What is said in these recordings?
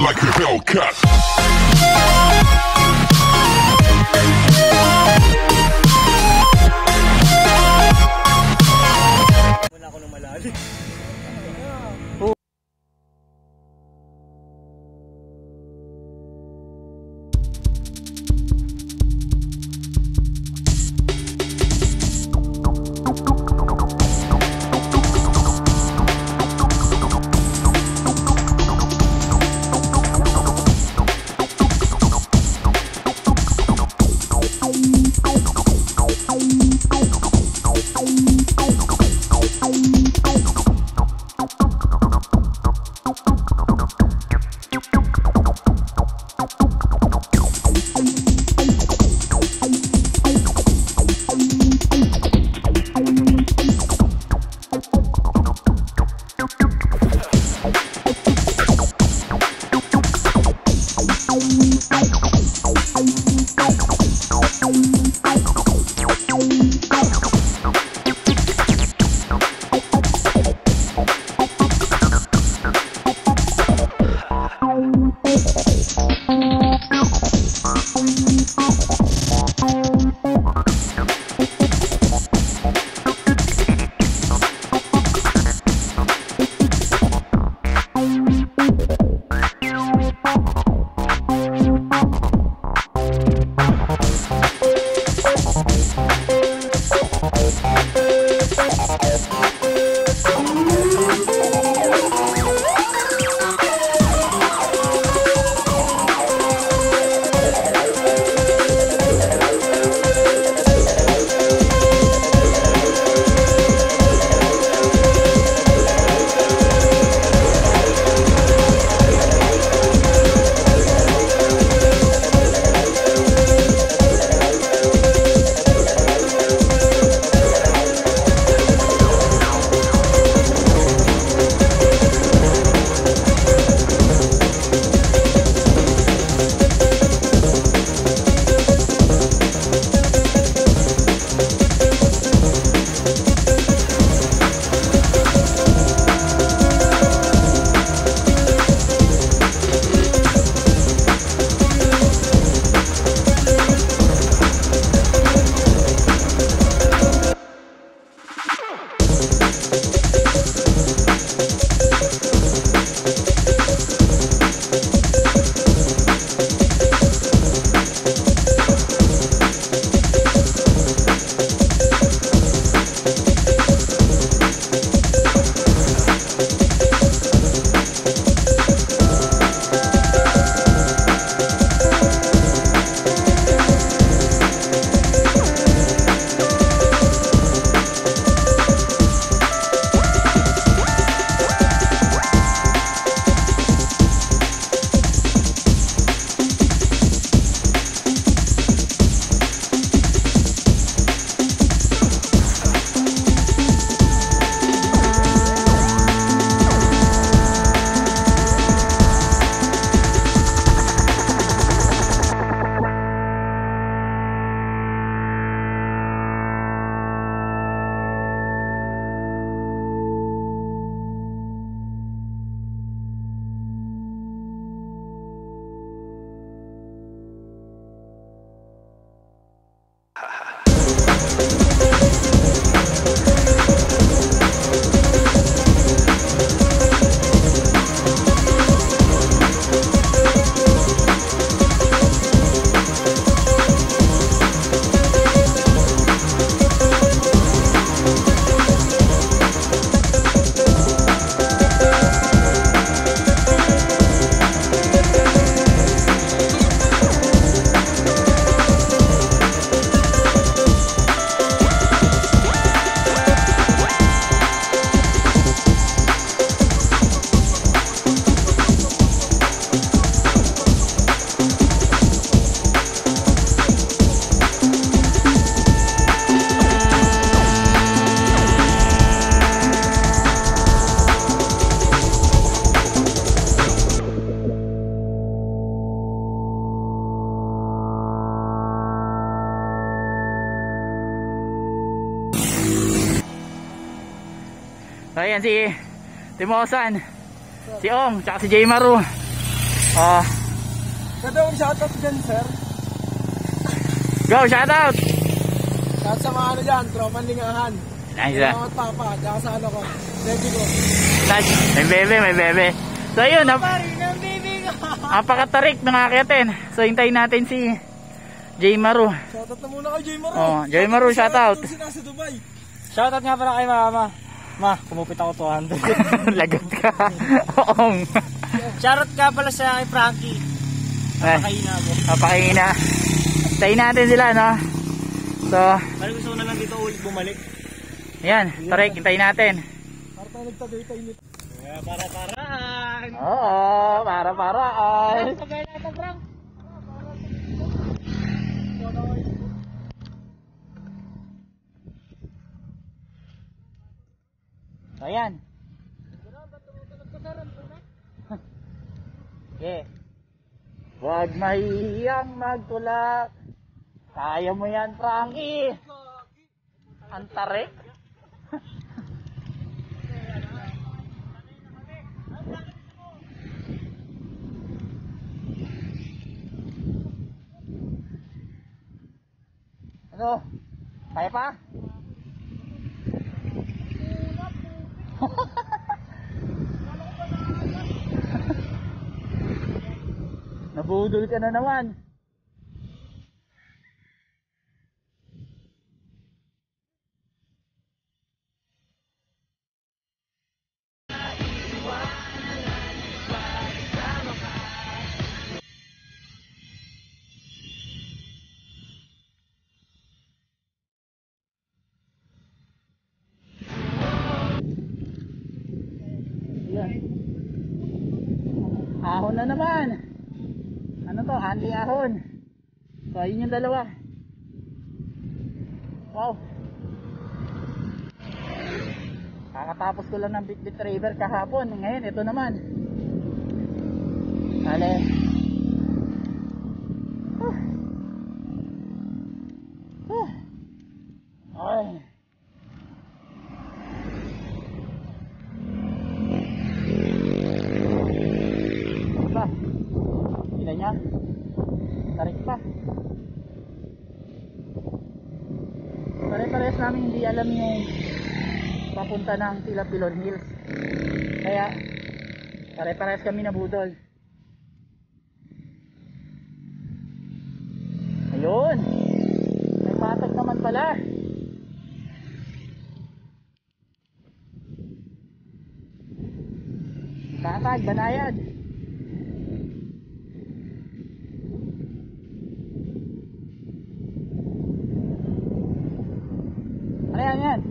like a Hellcat. Wala ako nang malalim. Ayan si Timosan, si Ong, tsaka si J Maru. Pwede akong shoutout dyan, sir. Go, shoutout! Shout sa mga ano dyan, tropang lingahan. Nice Yung mga papa, tsaka sa ano ko. Baby ko. Nice. May bebe. So yun, Pari ng baby ko. napakatarik ng akitin. So hintayin natin si J Maru. Shoutout na muna kay J Maru. J Maru, shoutout. Ito sila sa Dubai. Shoutout nga pala kay mama. Ma, kumupit ako 200. Lagot ka. Oong. Shoutout nga pala sa kay Frankie. Napakahina ako. Napakahina. Hintayin natin sila, no? So, Parang gusto ko na lang dito ulit bumalik. ayan, tarik, hintayin natin. Para tayo nagtabi-tay nito. Para-paraan. Oo, para-paraan. Pagay na ito, Frank. So, ayan. Okay. Huwag mahihiyang magtulak. Kaya mo yan, Frankie. Ang tarik. Ano? Kaya pa? Nabudol ka na naman. Ahon na naman. Ano to? Hanli ahon. So ayun yung dalawa. Wow. Kakatapos ko lang ng Bitbit River kahapon. Ngayon ito naman. Kale. Ay. Ba? Kita niya? Tarik pa. Pare-parehas namin hindi alam yung papunta ng Tilapilon Hills. Kaya pare-parehas kami nabudol. Ayun. May patag naman pala. Patag, banayad. Ano yan?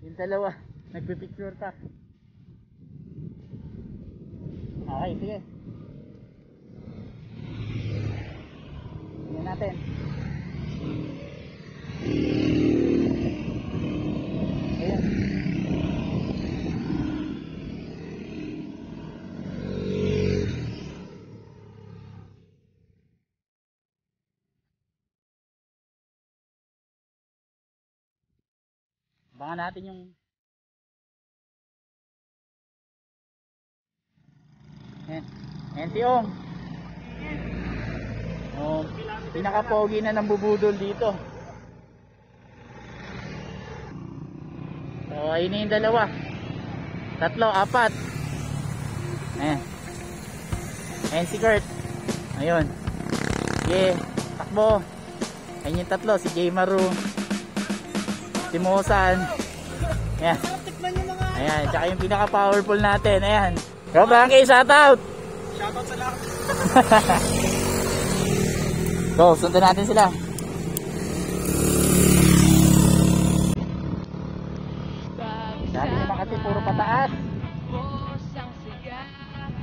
Yung dalawa, nagpipicture pa. Okay, sige. Tingnan natin. Ayan. Abangan natin yung Ayan si Ong. Oh, pinaka-pogi na ng bubudol dito. So ayun yung dalawa. Tatlo, apat. Ayan si Kurt. Ayun. Sige, takbo. Ayun yung tatlo, si J Maru, si Mosan. Ayan. Ayan, tsaka yung pinaka-powerful natin. Ayan. Go Frankie, shoutout! Shoutout sa lahat. Go, sundan natin sila. Dati naman kasi puro pataas.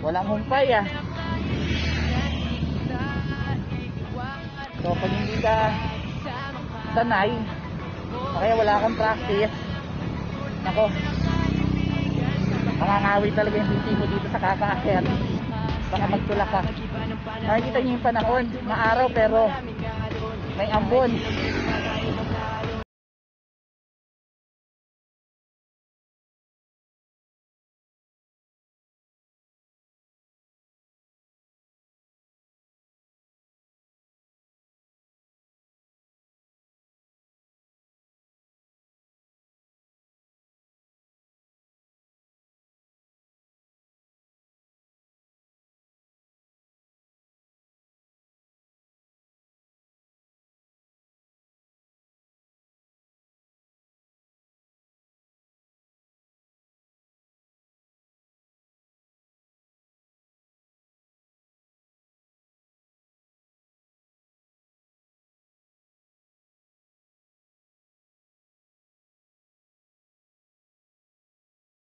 Walang humpay ah. So pag hindi ka sanay, kaya wala kang practice, nako, mangangawit talaga yung binti mo dito sa kakaakyat. Baka magtulak ka. Nakikita niyo yung panahon, maaraw pero May ambon.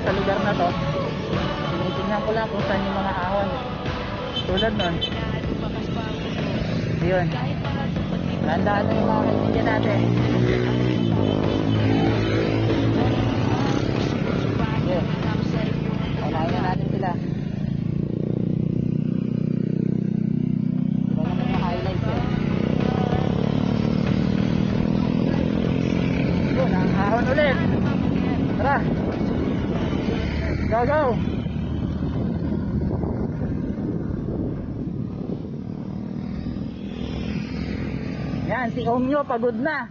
Sa lugar na to, tinitingnan ko lang kung saan yung mga ahon. Tulad nun. Yun. Tandaan na yung mga kaibigan natin. Yun. Unahin na natin sila. Iba naman yung highlights eh. Yun, ang ahon ulit. Tara. Go, go! Yan, si Omyo pagod na.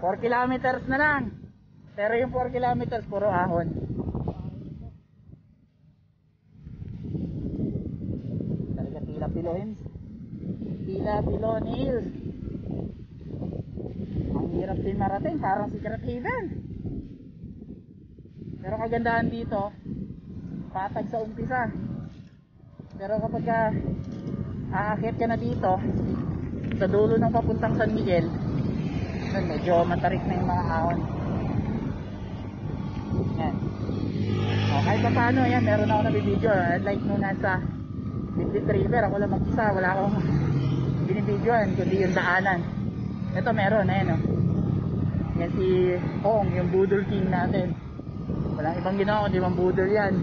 4 kilometers na lang. Pero yung 4 kilometers puro ahon. Talaga Tila Pilon Hills. Ang hirap din marating, parang Secret Haven. Pero kagandahan dito, patag sa umpisa. Pero kapag aakyat ka na dito sa dulo ng papuntang San Miguel, medyo matarik na yung mga ahon. Yan. Kahit pa paano, yan, meron ako nabibideo. Like nung nasa Bitbit River, ako lang mag-isa, wala akong binibidyoan kundi yung daanan. Ito meron, ayan o. Yan si Ong, yung Budol King natin. Walang ibang ginawa kundi mang budol yan.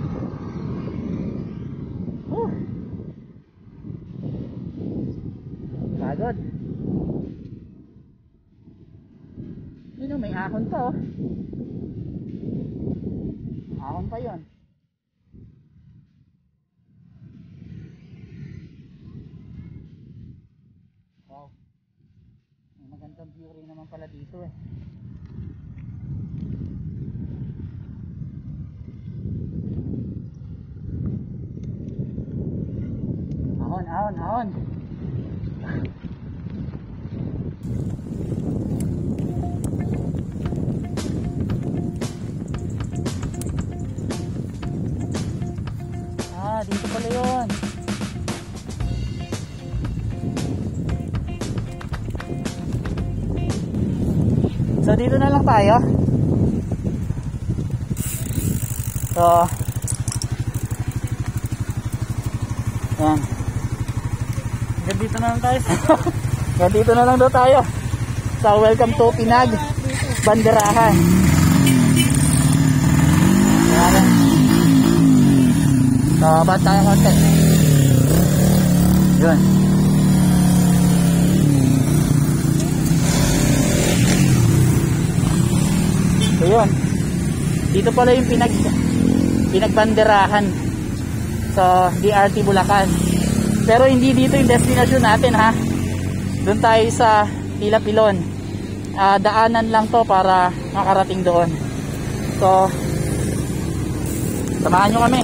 Pagod. Yun o, may ahon pa oh. Ahon pa yun. Wow. May magandang view rin naman pala dito eh. Ahon. Dito pala yun. So dito na lang tayo. So yan. Dito na lang tayo. Dito na lang daw tayo. So welcome to Pinag Banderahan. Yan. So ba't tayo konti. Yun. So yun. Dito pala yung Pinagbanderahan sa DRT Bulacan. Pero hindi dito yung destination natin ha. Doon tayo sa Tila Pilon. Daanan lang to para makarating doon. So samahan nyo kami.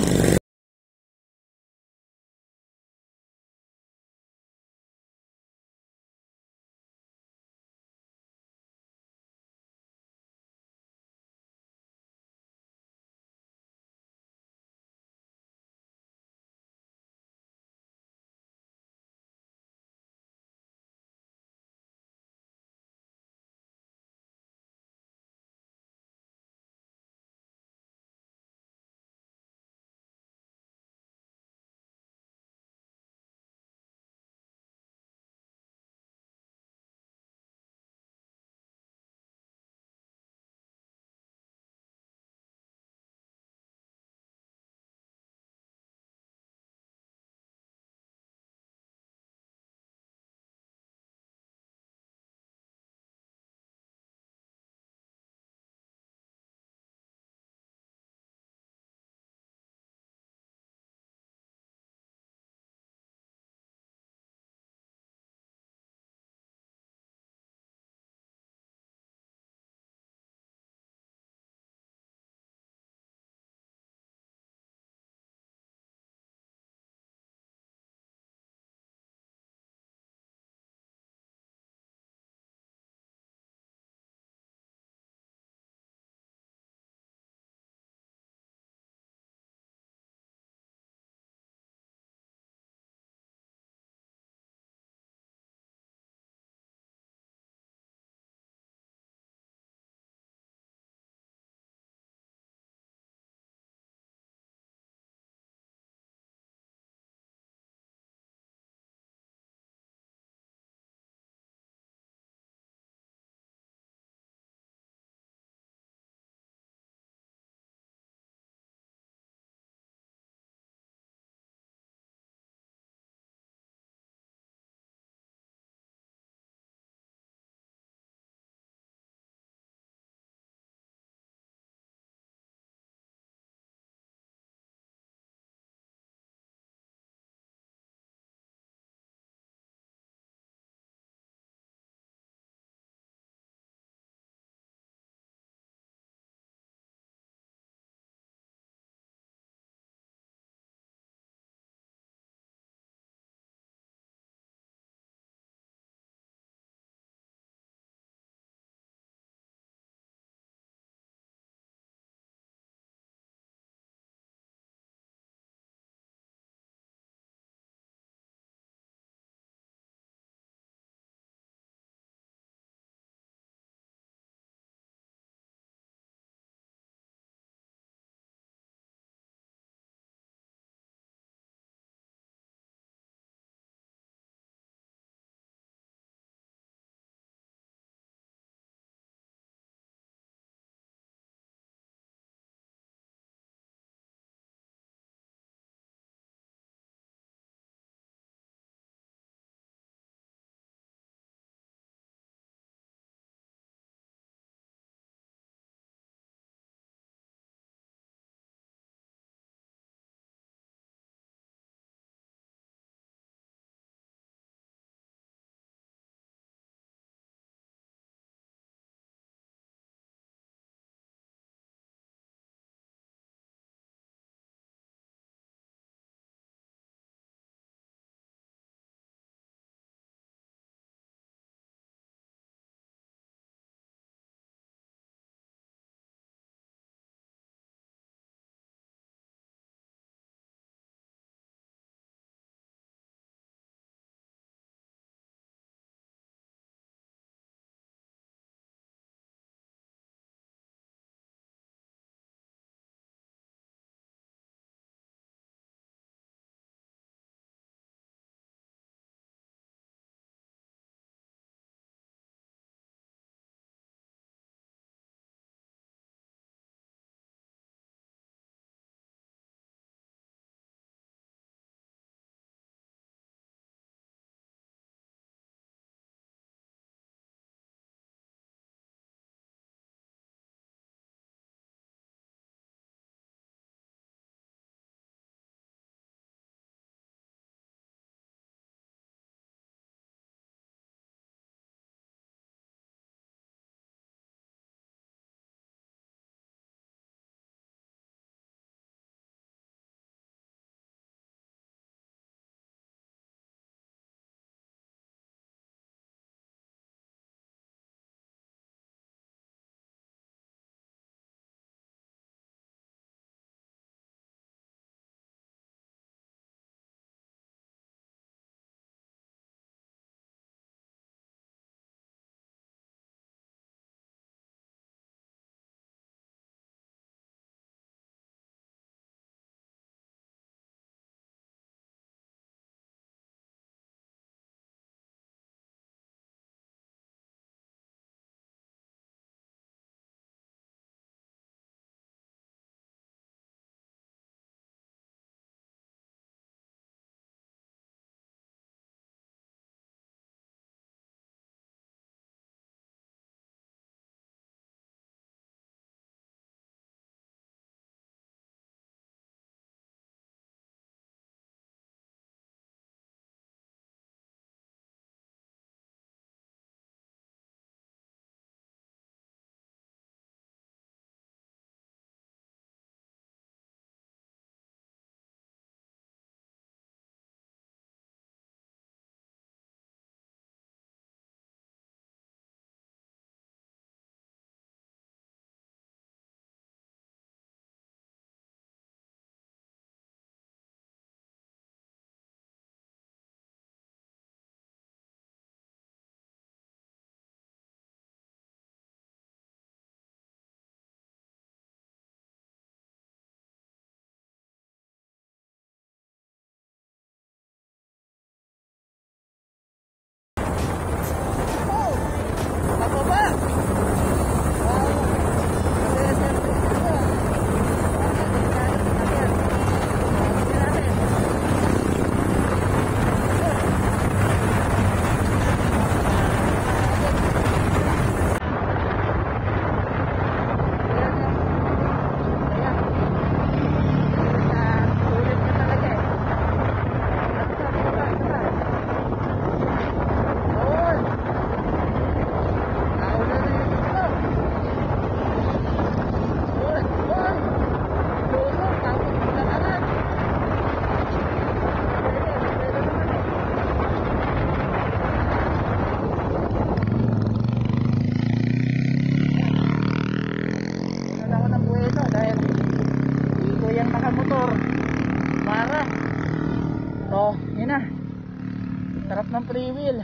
sarap ng free wheel.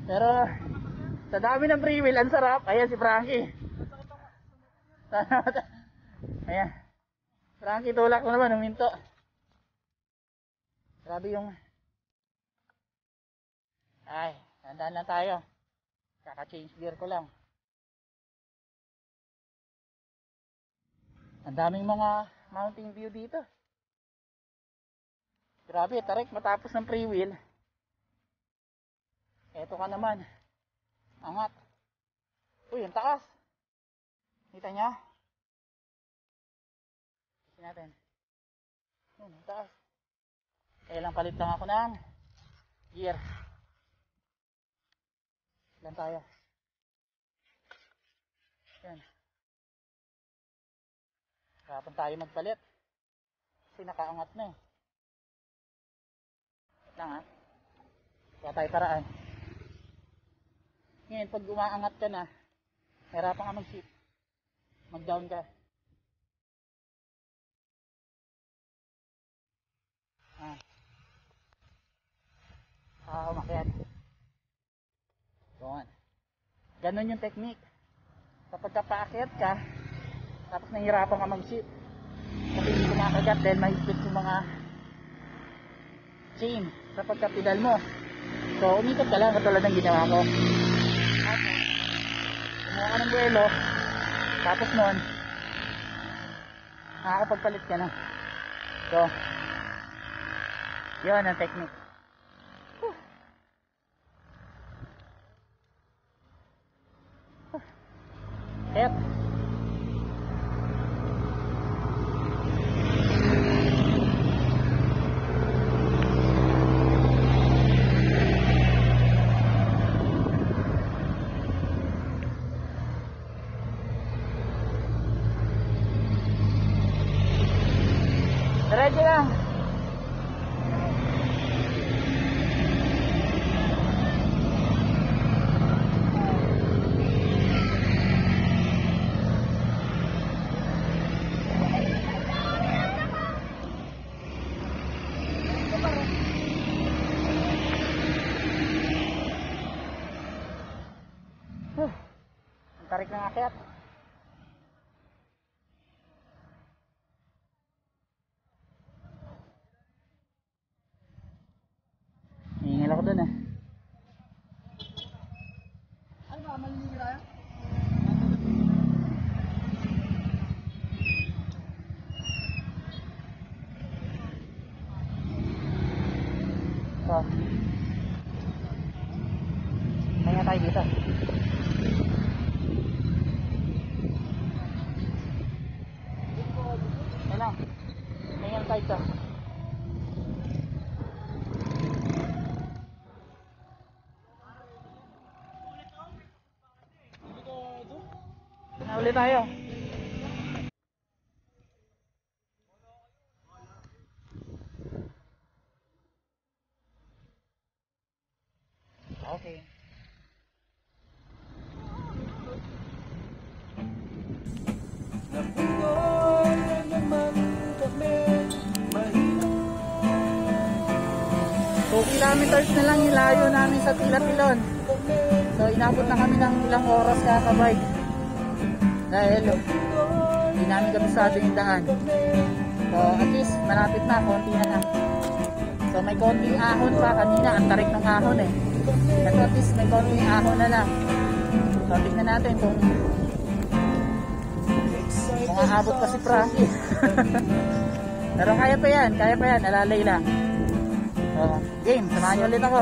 Pero sa dami ng free wheel, ang sarap. Ayan si Frankie. Ayan. Frankie, tulak mo naman, huminto. Grabe yung... Ay, tandaan lang tayo. Kaka-change gear ko lang. Ang daming mga mountain view dito. Grabe, tarik matapos ng free wheel. Eto ka naman. Angat. Uy, ang taas. Kita niya? Kasi natin. Yun, ang taas. Kaya lang palit lang ako ng gear. Ilan tayo? Yan. Harapan tayo magpalit. Kasi nakaangat na eh. Wait lang ha. Kaya tayo paraan. Ngayon, pag umaangat ka na, hirapan ka mag-shift. Mag-down ka. Umakyat. Doon. Ganon yung technique. Kapag paakyat ka, tapos nahihirapan ka mag-shift. Kasi hindi kumakagat dahil mahigpit yung mga chain sa pagkapidal mo. So, umikot ka lang katulad ng ginawa ko. Okay. Kumuha ka ng buwelo. Tapos nun, nakakapagpalit ka na. So, yun ang technique. Kaya ready lang. Ang tarik ng akyat. Hingal ako dun eh. Ano ba? Maliligo tayo? So, kaya tayo dito. Kaya lang. Kaya tayo dito. Nauli tayo. Okay. Napunoy na naman kami. 2 kilometers na lang yung layo namin sa Tila-Pilon. So inabot na kami ng ilang oras kakabike. Dahil hindi namin kabisado yung daan. So at least malapit na, konti na lang. So may konting ahon pa kanina, ang tarik ng ahon eh. At least may konting ahon na lang. So tignan natin kung aabot pa si Frankie. Pero kaya pa yan, alalay lang. So game, samahan nyo ulit ako.